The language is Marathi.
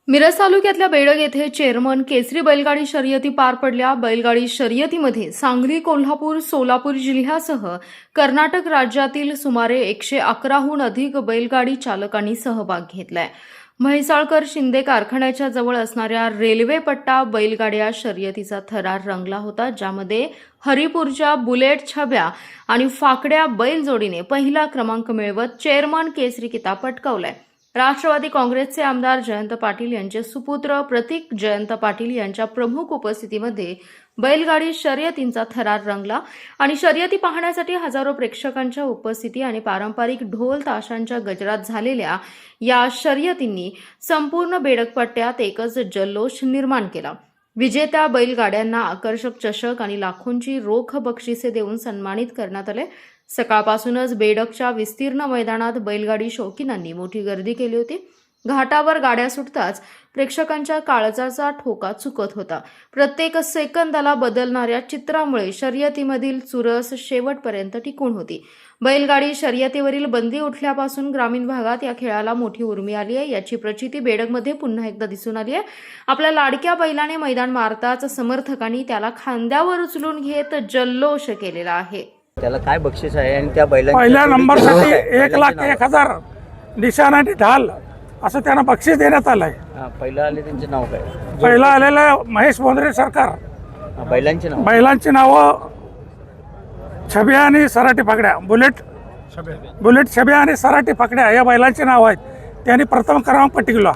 मिरज तालुक्यातल्या बेडग येथे चेअरमन केसरी बैलगाडी शर्यती पार पडल्या। बैलगाडी शर्यतीमध्ये सांगली, कोल्हापूर, सोलापूर जिल्ह्यासह कर्नाटक राज्यातील सुमारे 111हून अधिक बैलगाडी चालकांनी सहभाग घेतलाय। म्हैसाळकर शिंदे कारखान्याच्या जवळ असणाऱ्या रेल्वे पट्टा बैलगाड्या शर्यतीचा थरार रंगला होता, ज्यामध्ये हरिपूरच्या बुलेट छब्या आणि फाकड्या बैल जोडीने पहिला क्रमांक मिळवत चेअरमन केसरी किताब पटकावलाय। राष्ट्रवादी काँग्रेसचे आमदार जयंत पाटील यांचे सुपुत्र प्रतीक जयंत पाटील यांच्या प्रमुख उपस्थितीमध्ये बैलगाडी शर्यतींचा थरार रंगला आणि शर्यती पाहण्यासाठी हजारो प्रेक्षकांच्या उपस्थिती आणि पारंपरिक ढोल ताशांच्या गजरात झालेल्या या शर्यतींनी संपूर्ण बेडगपट्ट्यात एकच जल्लोष निर्माण केला। विजेत्या बैलगाड्यांना आकर्षक चषक आणि लाखोंची रोख बक्षिसे देऊन सन्मानित करण्यात आले। सकाळपासूनच बेडगच्या विस्तीर्ण मैदानात बैलगाडी शौकीनांनी मोठी गर्दी केली होती। घाटावर गाड्या सुटताच प्रेक्षकांच्या काळजाचा ठोका चुकत होता। प्रत्येक सेकंदाला बदलणाऱ्या चित्रामुळे शर्यतीमधील चुरस शेवटपर्यंत टिकून होती। बैलगाडी शर्यतीवरील बंदी उठल्यापासून ग्रामीण भागात या खेळाला मोठी उर्मी आली आहे। याची प्रचिती बेडगमध्ये पुन्हा एकदा दिसून आली आहे। आपल्या लाडक्या बैलाने मैदान मारताच समर्थकांनी त्याला खांद्यावर उचलून घेत जल्लोष केलेला आहे। त्याला काय बक्षीस आहे आणि त्या बैलांच्या पहिल्या नंबरसाठी 1,01,000 निशाण आणि ढाल असं त्यांना बक्षीस देण्यात आलंय। पहिला आले त्यांचे नाव काय? पहिला आलेलं महेश बोंद्रे सरकार। बैलांचे नाव? बैलांची नावं छब्या आणि सराटी फाकड्या, बुलेट छब्या आणि सराटी फाकड्या या बैलांची नाव आहेत। त्यांनी प्रथम क्रमांक पटकावला।